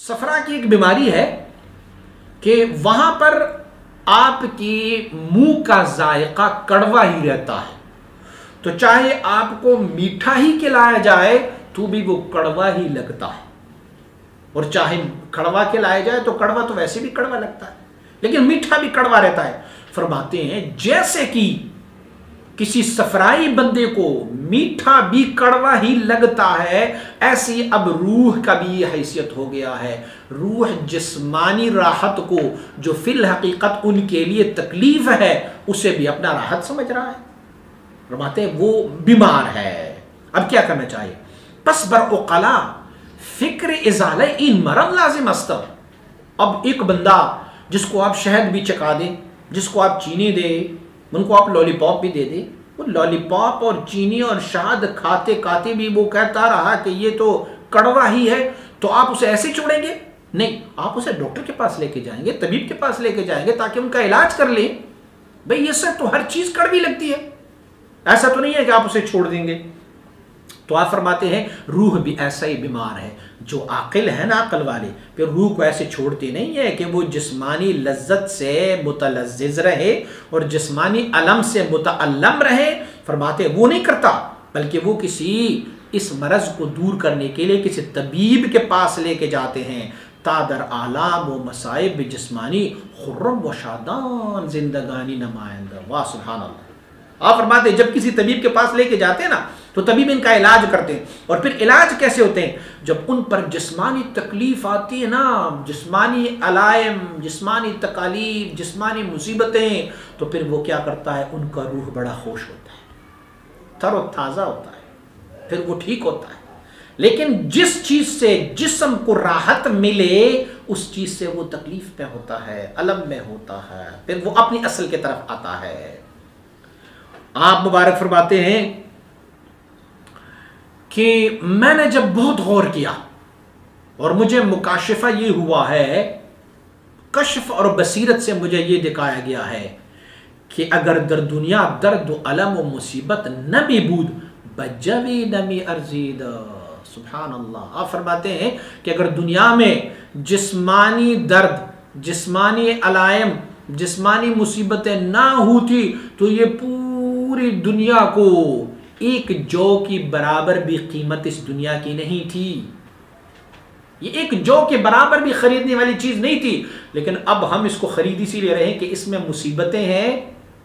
صفرا کی ایک بیماری ہے کہ وہاں پر آپ کی منہ کا ذائقہ کڑوا ہی رہتا ہے، تو چاہے آپ کو میٹھا ہی کھلایا جائے تو بھی وہ کڑوا ہی لگتا ہے، اور چاہے کڑوا کھلایا جائے تو کڑوا تو ویسے بھی کڑوا لگتا ہے، لیکن میٹھا بھی کڑوا رہتا ہے۔ فرماتے ہیں جیسے کہ کسی صفرائی بندے کو میٹھا بھی کڑوا ہی لگتا ہے، ایسی اب روح کا بھی یہ حیثیت ہو گیا ہے۔ روح جسمانی راحت کو جو فی الحقیقت ان کے لیے تکلیف ہے اسے بھی اپنا راحت سمجھ رہا ہے۔ فرماتے ہیں وہ بیمار ہے، اب کیا کرنا چاہیے؟ پس بر اقلا فکر ازالہ این مرض لازم است۔ اب ایک بندہ جس کو آپ شہد بھی چکا دیں، جس کو آپ چینی دیں، ان کو آپ لالی پاپ بھی دے دیں، وہ لالی پاپ اور چینی اور شہد کھاتے کھاتے بھی وہ کہتا رہا کہ یہ تو کڑوا ہی ہے، تو آپ اسے ایسے چھوڑیں گے؟ نہیں، آپ اسے ڈاکٹر کے پاس لے کے جائیں گے، طبیب کے پاس لے کے جائیں گے تاکہ ان کا علاج کر لیں۔ بھئی یہ سب تو ہر چیز کڑوی لگتی ہے، ایسا تو نہیں ہے کہ آپ اسے چھوڑ دیں گے۔ تو آپ فرماتے ہیں روح بھی ایسا ہی بیمار ہے، جو عاقل ہے نا عقل والے پھر روح کو ایسے چھوڑتے نہیں ہے کہ وہ جسمانی لذت سے متلذذ رہے اور جسمانی علم سے متعلم رہے۔ فرماتے ہیں وہ نہیں کرتا، بلکہ وہ کسی اس مرض کو دور کرنے کے لیے کسی طبیب کے پاس لے کے جاتے ہیں۔ تادر آلام و مصائب جسمانی خرم و شادان زندگانی نمائندہ۔ واہ سبحان اللہ۔ آپ فرماتے ہیں جب کسی طبیب کے پاس لے کے جاتے ہیں نا تو طبیب ان کا علاج کرتے ہیں، اور پھر علاج کیسے ہوتے ہیں؟ جب ان پر جسمانی تکلیف آتی ہے نا، جسمانی علائم، جسمانی تکالیف، جسمانی مصیبتیں، تو پھر وہ کیا کرتا ہے؟ ان کا روح بڑا خوش ہوتا ہے، تر و تازہ ہوتا ہے، پھر وہ ٹھیک ہوتا ہے۔ لیکن جس چیز سے جسم کو راحت ملے اس چیز سے وہ تکلیف میں ہوتا ہے، علم میں ہوتا ہے، پھر وہ اپنی اصل کی طرف آتا ہے۔ آپ مبارک فرماتے ہیں کہ میں نے جب بہت غور کیا اور مجھے مکاشفہ یہ ہوا ہے، کشف اور بصیرت سے مجھے یہ دکھایا گیا ہے کہ اگر در دنیا درد و علم و مصیبت نہ بھی بود بجوی نمی ارزید۔ سبحان اللہ۔ آپ فرماتے ہیں کہ اگر دنیا میں جسمانی درد، جسمانی علائم، جسمانی مصیبتیں نہ ہوتی تو یہ پوری دنیا کو ایک جو کی برابر بھی قیمت اس دنیا کی نہیں تھی، یہ ایک جو کے برابر بھی خریدنے والی چیز نہیں تھی، لیکن اب ہم اس کو خرید اسی لیے رہے ہیں کہ اس میں مصیبتیں ہیں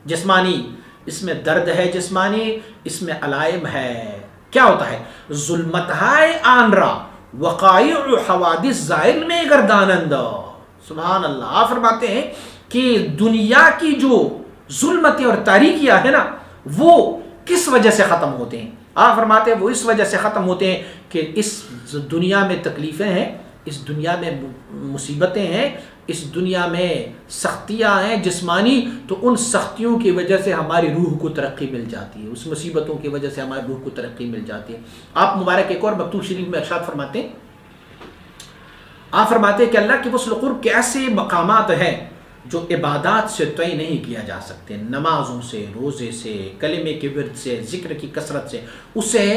جسمانی، اس میں درد ہے جسمانی، اس میں علائم ہے۔ کیا ہوتا ہے؟ ظلمتہائے آن را وقائع حوادث ظاہر میں گردانند۔ سبحان اللہ۔ آپ فرماتے ہیں کہ دنیا کی جو ظلمتیں اور تاریکیاں ہیں نا وہ کس وجہ سے ختم ہوتے ہیں؟ آپ فرماتے ہیں وہ اس وجہ سے ختم ہوتے ہیں کہ اس دنیا میں تکلیفیں ہیں، اس دنیا میں مصیبتیں ہیں، اس دنیا میں سختیاں ہیں جسمانی، تو ان سختیوں کی وجہ سے ہماری روح کو ترقی مل جاتی ہے، اس مصیبتوں کی وجہ سے ہماری روح کو ترقی مل جاتی ہے۔ آپ مبارک ایک اور مکتوب شریف میں ارشاد فرماتے ہیں، آپ فرماتے ہیں کہ اللہ کی وصل قرب کے ایسے مقامات ہیں جو عبادات سے طے نہیں کیا جا سکتے، نمازوں سے، روزے سے، کلمے کے ورد سے، ذکر کی کثرت سے اسے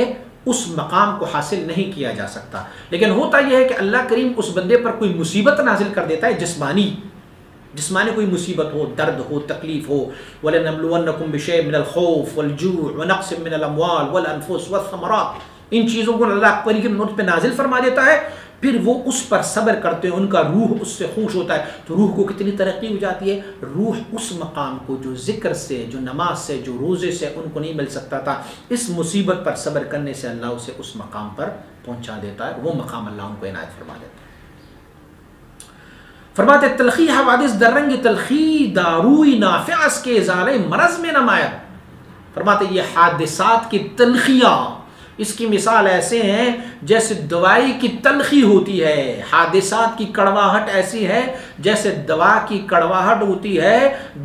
اس مقام کو حاصل نہیں کیا جا سکتا۔ لیکن ہوتا یہ ہے کہ اللہ کریم اس بندے پر کوئی مصیبت نازل کر دیتا ہے، جسمانی کوئی مصیبت ہو، درد ہو، تکلیف ہو۔ وَلَنَبْلُوَنَّكُمْ بِشَيْءٍ مِّنَ الْخَوْفِ وَالْجُوعِ وَنَقْصٍ مِّنَ الْأَمْوَالِ وَالْأَنفُسِ وَالثَّمَرَاتِ، ان چیزوں کو اللہ کریم ان پہ نازل فرما دیتا ہے، پھر وہ اس پر صبر کرتے ہیں، ان کا روح اس سے خوش ہوتا ہے، تو روح کو کتنی ترقی ہو جاتی ہے۔ روح اس مقام کو جو ذکر سے، جو نماز سے، جو روزے سے ان کو نہیں مل سکتا تھا، اس مصیبت پر صبر کرنے سے اللہ اسے اس مقام پر پہنچا دیتا ہے، وہ مقام اللہ ان کو عنایت فرما دیتا ہے۔ فرماتے تلخی حوادث در رنگ تلخی داروئی نافع اس کے ازالہ مرض میں نمایت۔ فرماتے یہ حادثات کی تلخیاں اس کی مثال ایسے ہیں جیسے دوائی کی تلخی ہوتی ہے، حادثات کی کڑواہٹ ایسی ہے جیسے دوا کی کڑواہٹ ہوتی ہے۔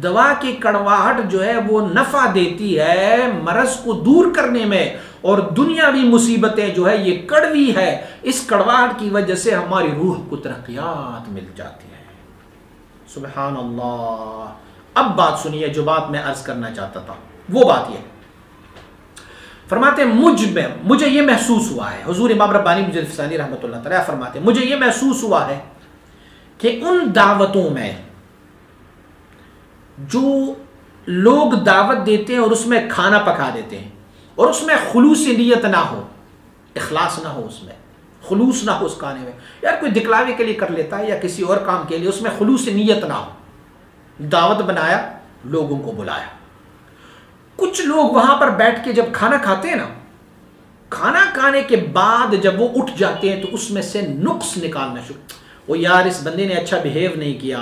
دوا کی کڑواہٹ جو ہے وہ نفع دیتی ہے مرض کو دور کرنے میں، اور دنیاوی مصیبتیں جو ہے یہ کڑوی ہے، اس کڑواہٹ کی وجہ سے ہماری روح کو ترقیات مل جاتی ہے۔ سبحان اللہ۔ اب بات سنیے جو بات میں عرض کرنا چاہتا تھا، وہ بات یہ فرماتے ہیں مجھے یہ محسوس ہوا ہے، حضور امام ربانی مجدد فسانی رحمۃ اللہ تعالیٰ فرماتے ہیں مجھے یہ محسوس ہوا ہے کہ ان دعوتوں میں جو لوگ دعوت دیتے ہیں اور اس میں کھانا پکا دیتے ہیں اور اس میں خلوص نیت نہ ہو، اخلاص نہ ہو، اس میں خلوص نہ ہو اس کھانے میں، یار کوئی دکھلاوے کے لیے کر لیتا ہے یا کسی اور کام کے لیے، اس میں خلوص نیت نہ ہو، دعوت بنایا، لوگوں کو بلایا، کچھ لوگ وہاں پر بیٹھ کے جب کھانا کھاتے ہیں نا، کھانا کھانے کے بعد جب وہ اٹھ جاتے ہیں تو اس میں سے نقص نکالنا شروع، وہ یار اس بندے نے اچھا بیہیو نہیں کیا،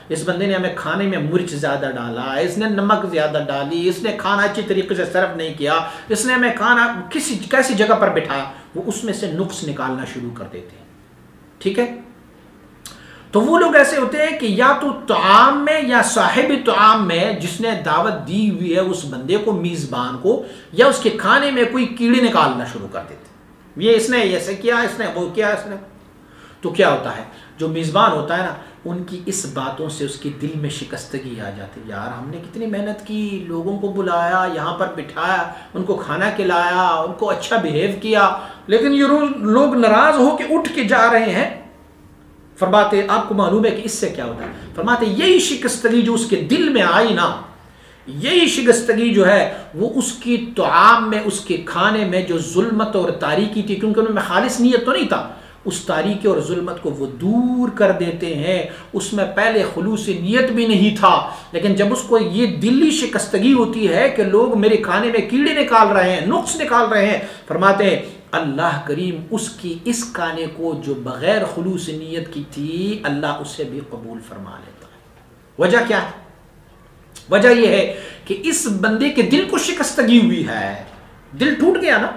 اس بندے نے ہمیں کھانے میں مرچ زیادہ ڈالا، اس نے نمک زیادہ ڈالی، اس نے کھانا اچھی طریقے سے سرو نہیں کیا، اس نے ہمیں کھانا کیسی جگہ پر بٹھایا، وہ اس میں سے نقص نکالنا شروع کر دیتے ہیں. ٹھیک ہے، تو وہ لوگ ایسے ہوتے ہیں کہ یا تو طعام میں یا صاحب طعام میں جس نے دعوت دی ہوئی ہے اس بندے کو، میزبان کو، یا اس کے کھانے میں کوئی کیڑے نکالنا شروع کر دیتے ہیں، یہ اس نے ایسے کیا، اس نے وہ کیا، اس نے. تو کیا ہوتا ہے، جو میزبان ہوتا ہے نا، ان کی اس باتوں سے اس کے دل میں شکستگی آ جاتی، یار ہم نے کتنی محنت کی، لوگوں کو بلایا، یہاں پر بٹھایا، ان کو کھانا کھلایا، ان کو اچھا بیہیو کیا، لیکن یہ لوگ ناراض ہو کے اٹھ کے جا رہے ہیں. فرماتے آپ کو معلوم ہے کہ اس سے کیا ہوتا ہے، فرماتے یہی شکستگی جو اس کے دل میں آئی نا، یہی شکستگی جو ہے وہ اس کی طعام میں، اس کے کھانے میں جو ظلمت اور تاریکی تھی، کیونکہ ان میں خالص نیت تو نہیں تھا، اس تاریکی اور ظلمت کو وہ دور کر دیتے ہیں. اس میں پہلے خلوص نیت بھی نہیں تھا، لیکن جب اس کو یہ دلی شکستگی ہوتی ہے کہ لوگ میرے کھانے میں کیڑے نکال رہے ہیں، نقص نکال رہے ہیں، فرماتے ہیں اللہ کریم اس کی اس کھانے کو جو بغیر خلوص نیت کی تھی، اللہ اسے بھی قبول فرما لیتا ہے. وجہ کیا ہے؟ وجہ یہ ہے کہ اس بندے کے دل کو شکستگی ہوئی ہے، دل ٹوٹ گیا نا،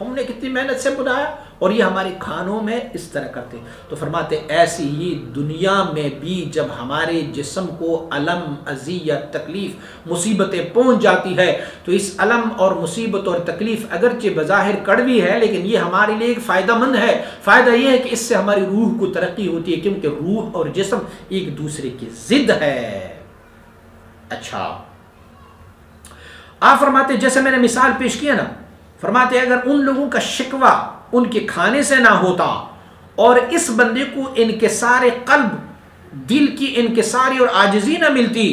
ہم نے کتنی محنت سے بنایا اور یہ ہمارے کھانوں میں اس طرح کرتے. تو فرماتے ایسی ہی دنیا میں بھی جب ہمارے جسم کو الم، اذیت، تکلیف، مصیبتیں پہنچ جاتی ہے تو اس الم اور مصیبت اور تکلیف اگرچہ بظاہر کڑوی ہے لیکن یہ ہمارے لیے ایک فائدہ مند ہے. فائدہ یہ ہے کہ اس سے ہماری روح کو ترقی ہوتی ہے، کیونکہ روح اور جسم ایک دوسرے کی ضد ہے. اچھا، آپ فرماتے جیسے میں نے مثال پیش کیا نا، فرماتے اگر ان لوگوں کا شکوہ ان کے کھانے سے نہ ہوتا اور اس بندے کو انکسار قلب، دل کی انکساری اور عاجزی نہ ملتی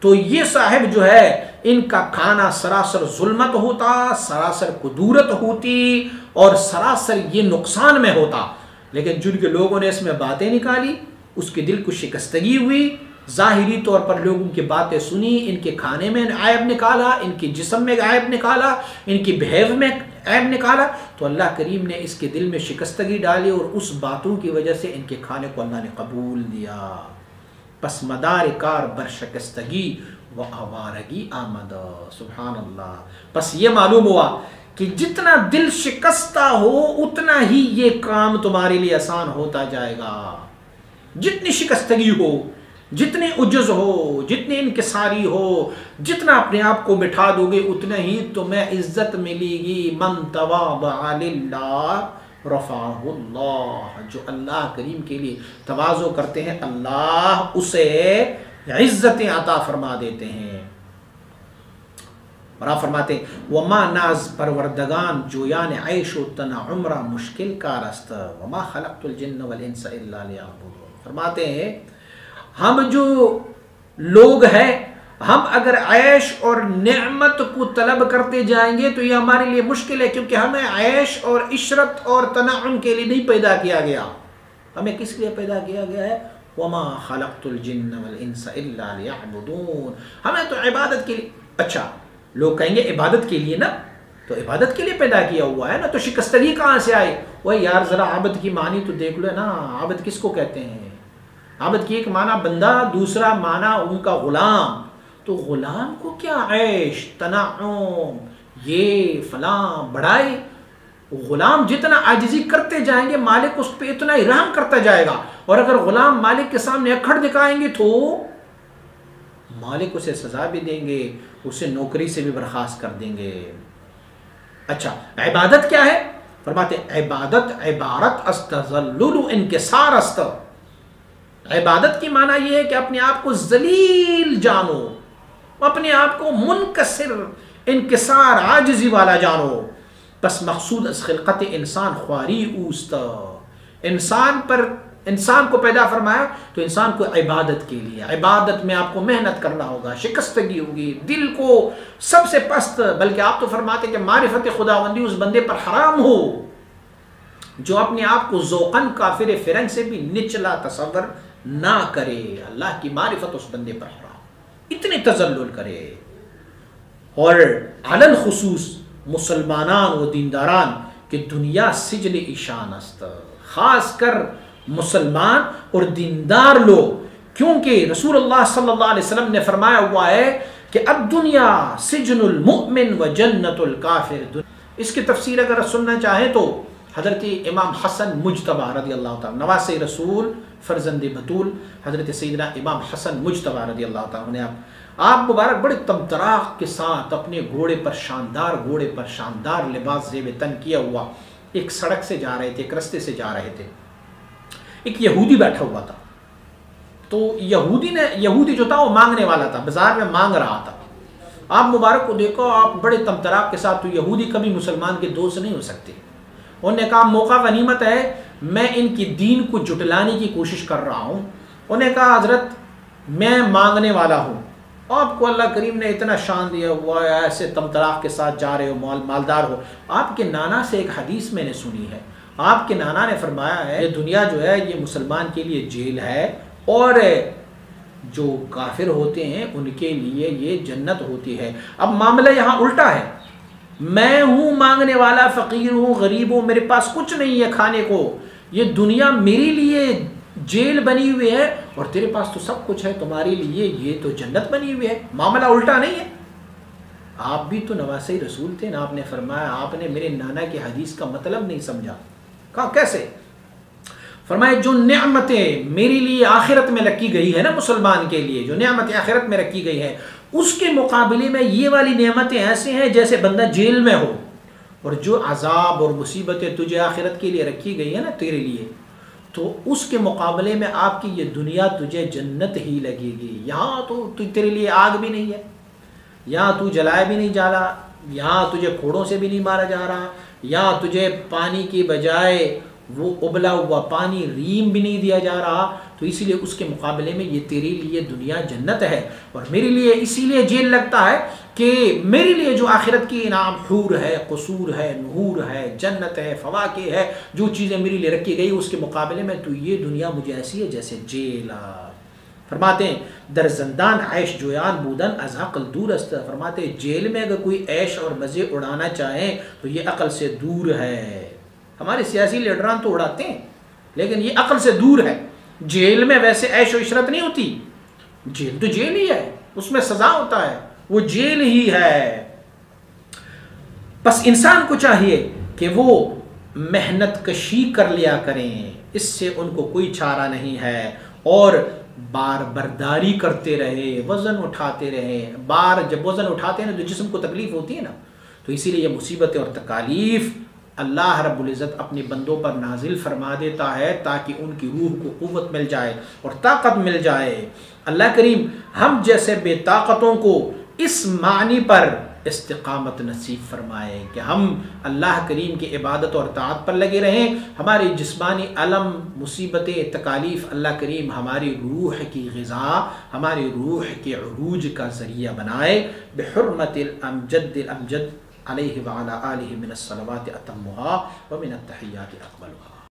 تو یہ صاحب جو ہے ان کا کھانا سراسر ظلمت ہوتا، سراسر کدورت ہوتی اور سراسر یہ نقصان میں ہوتا. لیکن جن کے لوگوں نے اس میں باتیں نکالی، اس کے دل کو شکستگی ہوئی، ظاہری طور پر لوگوں کی باتیں سنی، ان کے کھانے میں عیب نکالا، ان کے جسم میں عیب نکالا، ان کی بہیو میں عیب نکالا، تو اللہ کریم نے اس کے دل میں شکستگی ڈالی اور اس باتوں کی وجہ سے ان کے کھانے کو اللہ نے قبول دیا. پس مدار کار بر شکستگی و آوارگی آمد. سبحان اللہ. پس یہ معلوم ہوا کہ جتنا دل شکستہ ہو اتنا ہی یہ کام تمہارے لیے آسان ہوتا جائے گا. جتنی شکستگی ہو، جتنی عجز ہو، جتنی انکساری ہو، جتنا اپنے آپ کو بٹھا دو گے اتنا ہی تمہیں عزت ملے گی. من تواضع للہ رفعہ اللہ. جو اللہ کریم کے لیے تواضع کرتے ہیں اللہ اسے عزتیں عطا فرما دیتے ہیں. اور آپ فرماتے ہیں وما ناز پروردگان جویان عیش و تنا عمرہ مشکل کارست وما خلقت الجن والانس الا لیعبدون. فرماتے ہیں ہم جو لوگ ہیں، ہم اگر عیش اور نعمت کو طلب کرتے جائیں گے تو یہ ہمارے لیے مشکل ہے، کیونکہ ہمیں عیش اور عشرت اور تنعم کے لیے نہیں پیدا کیا گیا. ہمیں کس لیے پیدا کیا گیا ہے؟ وما خلقت الجن والانس الا لیعبدون. ہمیں تو عبادت کے لیے. اچھا، لوگ کہیں گے عبادت کے لیے نا، تو عبادت کے لیے پیدا کیا ہوا ہے نا، تو شکستگی کہاں سے آئی؟ وہ یار ذرا عبد کی معنی تو دیکھ لو نا. عبد کس کو کہتے ہیں؟ عبد کی ایک معنی بندہ، دوسرا معنی ان کا غلام. تو غلام کو کیا عیش، تنعم، یہ فلاں بڑھائی؟ غلام جتنا عاجزی کرتے جائیں گے مالک اس پہ اتنا ہی رحم کرتا جائے گا، اور اگر غلام مالک کے سامنے اکھڑ دکھائیں گے تو مالک اسے سزا بھی دیں گے، اسے نوکری سے بھی برخاست کر دیں گے. اچھا، عبادت کیا ہے؟ فرماتے عبادت عبارت از تذلل و انکسار است. عبادت کی معنی یہ ہے کہ اپنے آپ کو ذلیل جانو، اپنے آپ کو منکسر، انکسار، عاجزی والا جانو. پس مقصود از خلقت انسان خواری اوست. انسان پر انسان کو پیدا فرمایا تو انسان کو عبادت کے لیے، عبادت میں آپ کو محنت کرنا ہوگا، شکستگی ہوگی، دل کو سب سے پست، بلکہ آپ تو فرماتے کہ معرفت خداوندی اس بندے پر حرام ہو جو اپنے آپ کو ذوقاً کافر فرنگ سے بھی نچلا تصور نہ کرے. اللہ کی معرفت اس بندے پر حرام، اتنے تذلل کرے. اور علل خصوص مسلمانان و دینداران کہ دنیا سجن ایشان است، خاص کر مسلمان اور دیندار لوگ، کیونکہ رسول اللہ صلی اللہ علیہ وسلم نے فرمایا ہوا ہے کہ اب دنیا سجن المؤمن و جنت الکافر. اس کی تفسیر اگر سننا چاہیں تو حضرت امام حسن مجتبی رضی اللہ تعالیٰ، نواسۂ رسول فرزند بطول حضرت سیدنا امام حسن مجتبی رضی اللہ تعالیٰ نے آپ مبارک بڑے تمطراق کے ساتھ اپنے گھوڑے پر شاندار لباس زیب تن کیا ہوا ایک سڑک سے جا رہے تھے، ایک رستے سے جا رہے تھے. ایک یہودی بیٹھا ہوا تھا، تو یہودی جو تھا وہ مانگنے والا تھا، بازار میں مانگ رہا تھا. آپ مبارک کو دیکھو، آپ بڑے تمطراق کے ساتھ، تو یہودی کبھی مسلمان کے دوست نہیں ہو سکتے. انہوں نے کہا موقع غنیمت ہے، میں ان کی دین کو جٹلانے کی کوشش کر رہا ہوں. انہوں نے کہا حضرت میں مانگنے والا ہوں، آپ کو اللہ کریم نے اتنا شان دیا ہوا ہے، ایسے تمطراق کے ساتھ جا رہے ہو، مالدار ہو. آپ کے نانا سے ایک حدیث میں نے سنی ہے، آپ کے نانا نے فرمایا ہے یہ دنیا جو ہے یہ مسلمان کے لیے جیل ہے، اور جو کافر ہوتے ہیں ان کے لیے یہ جنت ہوتی ہے. اب معاملہ یہاں الٹا ہے، میں ہوں مانگنے والا، فقیر ہوں، غریب ہوں، میرے پاس کچھ نہیں ہے کھانے کو، یہ دنیا میرے لیے جیل بنی ہوئی ہے، اور تیرے پاس تو سب کچھ ہے، تمہارے لیے یہ تو جنت بنی ہوئی ہے. معاملہ الٹا نہیں ہے. آپ بھی تو نواسۂ رسول تھے نا، آپ نے فرمایا آپ نے میرے نانا کی حدیث کا مطلب نہیں سمجھا. کہا کیسے؟ فرمایا جو نعمتیں میرے لیے آخرت میں رکھی گئی ہے نا، مسلمان کے لیے جو نعمتیں آخرت میں رکھی گئی ہے، اس کے مقابلے میں یہ والی نعمتیں ایسے ہیں جیسے بندہ جیل میں ہو. اور جو عذاب اور مصیبتیں تجھے آخرت کے لیے رکھی گئی ہے نا تیرے لیے، تو اس کے مقابلے میں آپ کی یہ دنیا تجھے جنت ہی لگے گی. یہاں تو تیرے لیے آگ بھی نہیں ہے، یہاں تو جلایا بھی نہیں جا رہا، یہاں تجھے پھوڑوں سے بھی نہیں مارا جا رہا، یہاں تجھے پانی کی بجائے وہ ابلا ہوا پانی ریم بھی نہیں دیا جا رہا. تو اسی لیے اس کے مقابلے میں یہ تیرے لیے دنیا جنت ہے، اور میرے لیے اسی لیے جیل لگتا ہے کہ میرے لیے جو آخرت کی انعام حور ہے، قصور ہے، نحور ہے، جنت ہے، فواکہ ہے، جو چیزیں میرے لیے رکھی گئی اس کے مقابلے میں تو یہ دنیا مجھے ایسی ہے جیسے جیل. فرماتے ہیں در زندان عیش جویان بودن از عقل دور است. فرماتے ہیں جیل میں اگر کوئی عیش اور مزے اڑانا چاہیں تو یہ عقل سے دور ہے. ہمارے سیاسی لیڈران تو اڑاتے ہیں لیکن یہ عقل سے دور ہے. جیل میں ویسے عیش و عشرت نہیں ہوتی، جیل تو جیل ہی ہے، اس میں سزا ہوتا ہے، وہ جیل ہی ہے. بس انسان کو چاہیے کہ وہ محنت کشی کر لیا کریں، اس سے ان کو کوئی چارہ نہیں ہے، اور بار برداری کرتے رہے، وزن اٹھاتے رہے. جب وزن اٹھاتے ہیں تو جسم کو تکلیف ہوتی ہے نا، تو اسی لیے یہ مصیبتیں اور تکالیف اللہ رب العزت اپنے بندوں پر نازل فرما دیتا ہے تاکہ ان کی روح کو قوت مل جائے اور طاقت مل جائے. اللہ کریم ہم جیسے بے طاقتوں کو اس معنی پر استقامت نصیب فرمائے کہ ہم اللہ کریم کی عبادت اور طاعت پر لگے رہیں. ہماری جسمانی علم، مصیبتیں، تکالیف اللہ کریم ہماری روح کی غذا، ہماری روح کے عروج کا ذریعہ بنائے. بحرمت الامجد علیہ وعلی آلہ من الصلوات اتمہا ومن التحیات اقبلہا.